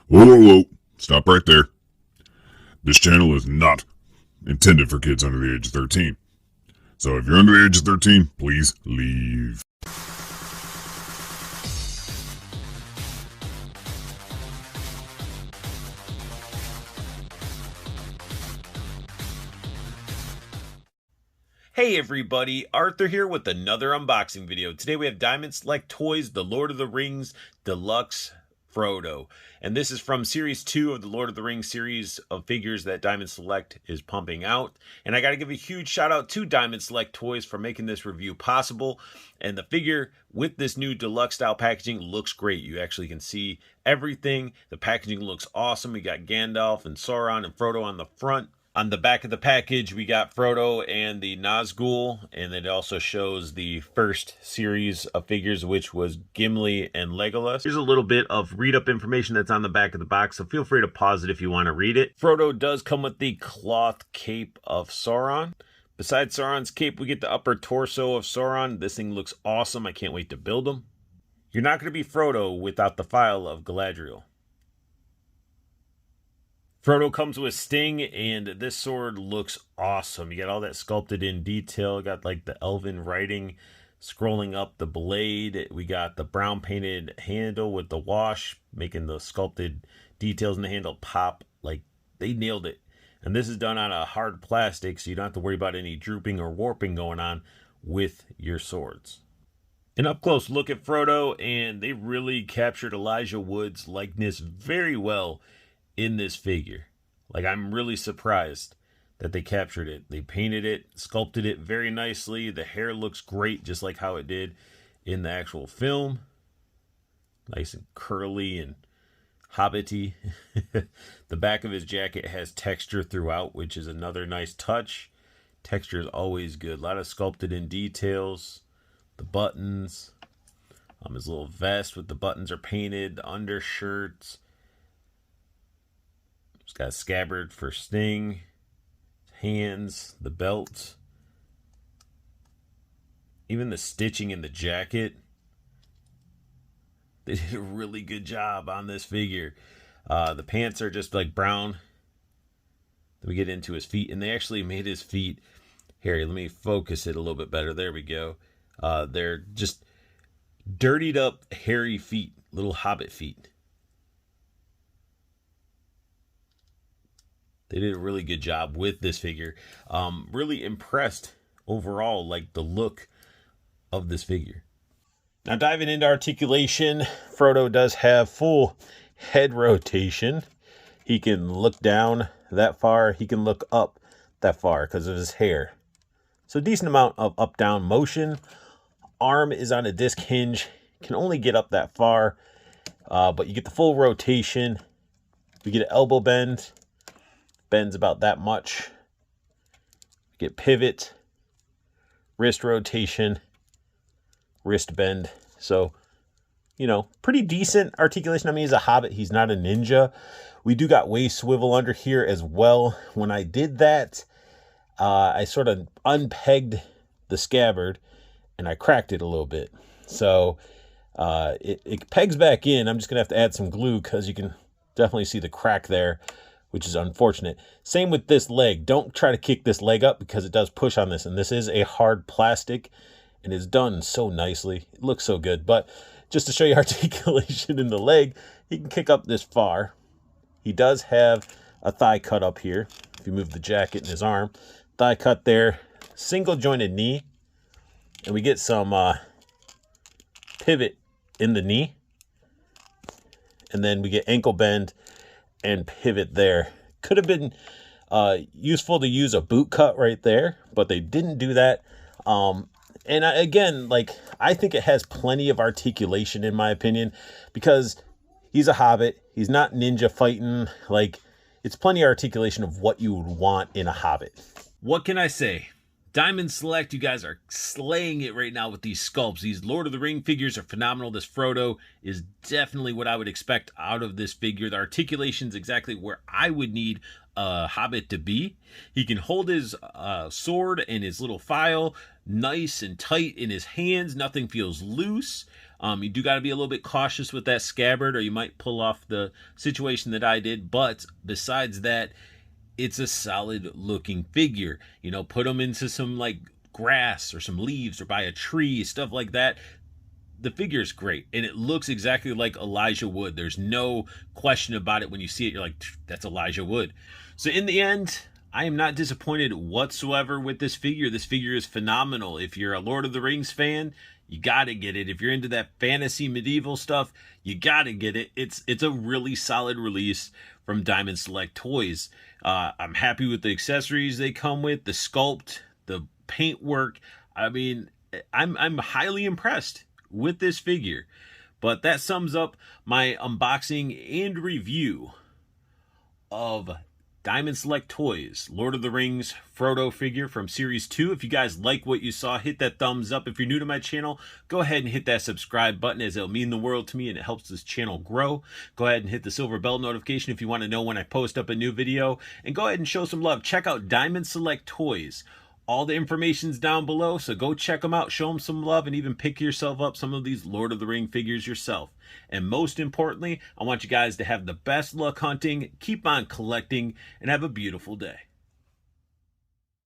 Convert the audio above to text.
Whoa, whoa, whoa. Stop right there. This channel is not intended for kids under the age of 13. So if you're under the age of 13, please leave. Hey everybody, Arthur here with another unboxing video. Today we have Diamond Select Toys, The Lord of the Rings Deluxe Frodo. And this is from Series 2 of the Lord of the Rings series of figures that Diamond Select is pumping out. And I got to give a huge shout out to Diamond Select Toys for making this review possible. And the figure with this new deluxe style packaging looks great. You actually can see everything. The packaging looks awesome. We got Gandalf and Sauron and Frodo on the front. On the back of the package, we got Frodo and the Nazgul, and it also shows the first series of figures, which was Gimli and Legolas. Here's a little bit of read-up information that's on the back of the box, so feel free to pause it if you want to read it. Frodo does come with the cloth cape of Sauron. Besides Sauron's cape, we get the upper torso of Sauron. This thing looks awesome. I can't wait to build him. You're not going to be Frodo without the file of Galadriel. Frodo comes with Sting, and this sword looks awesome. You got all that sculpted in detail. Got like the elven writing scrolling up the blade. We got the brown painted handle with the wash, making the sculpted details in the handle pop. Like, they nailed it. And this is done on a hard plastic, so you don't have to worry about any drooping or warping going on with your swords. An up-close look at Frodo, and they really captured Elijah Wood's likeness very well in this figure. Like, I'm really surprised that they captured it. They painted it, sculpted it very nicely. The hair looks great, just like how it did in the actual film. Nice and curly and hobbity. The back of his jacket has texture throughout, which is another nice touch. Texture is always good. A lot of sculpted in details. The buttons. His little vest with the buttons are painted. The undershirts. It's got a scabbard for Sting, hands, the belt, even the stitching in the jacket. They did a really good job on this figure. The pants are just like brown. Then we get into his feet, and they actually made his feet. Here, let me focus it a little bit better. There we go. They're just dirtied up, hairy feet, little hobbit feet. They did a really good job with this figure. Really impressed overall, like the look of this figure. Now diving into articulation, Frodo does have full head rotation. He can look down that far. He can look up that far because of his hair. So decent amount of up-down motion. Arm is on a disc hinge. Can only get up that far. But you get the full rotation. We get an elbow bend. Bends about that much. Get pivot, wrist rotation, wrist bend. So, you know, pretty decent articulation. I mean, he's a hobbit. He's not a ninja. We do got waist swivel under here as well. When I did that, I sort of unpegged the scabbard and I cracked it a little bit. So it pegs back in. I'm just going to have to add some glue because you can definitely see the crack there, which is unfortunate. Same with this leg. Don't try to kick this leg up because it does push on this. And this is a hard plastic and it's done so nicely. It looks so good. But just to show you articulation in the leg, he can kick up this far. He does have a thigh cut up here. If you move the jacket in his arm, thigh cut there, single jointed knee. And we get some pivot in the knee. And then we get ankle bend and pivot there. Could have been useful to use a boot cut right there, but they didn't do that. Again, like, I think it has plenty of articulation in my opinion, because he's a hobbit. He's not ninja fighting. Like, it's plenty of articulation of what you would want in a hobbit. What can I say? Diamond Select, you guys are slaying it right now with these sculpts. These Lord of the Ring figures are phenomenal. This Frodo is definitely what I would expect out of this figure. The articulation is exactly where I would need a hobbit to be. He can hold his sword and his little file nice and tight in his hands. Nothing feels loose. You do got to be a little bit cautious with that scabbard, or you might pull off the situation that I did. But besides that, it's a solid looking figure. You know, put them into some like grass or some leaves or by a tree, stuff like that. The figure is great, and it looks exactly like Elijah Wood. There's no question about it. When you see it, you're like, that's Elijah Wood. So in the end, I am not disappointed whatsoever with this figure. This figure is phenomenal. If you're a Lord of the Rings fan, you gotta get it. If you're into that fantasy medieval stuff, you gotta get it. It's a really solid release from Diamond Select Toys. I'm happy with the accessories they come with, the sculpt, the paintwork. I mean, I'm highly impressed with this figure. But that sums up my unboxing and review of Diamond Select Toys Lord of the Rings Frodo figure from Series 2. If you guys like what you saw, hit that thumbs up. If you're new to my channel, go ahead and hit that subscribe button, as it'll mean the world to me and it helps this channel grow. Go ahead and hit the silver bell notification if you want to know when I post up a new video. And go ahead and show some love. Check out Diamond Select Toys. All the information's down below, so go check them out, show them some love, and even pick yourself up some of these Lord of the Ring figures yourself. And most importantly, I want you guys to have the best luck hunting, keep on collecting, and have a beautiful day.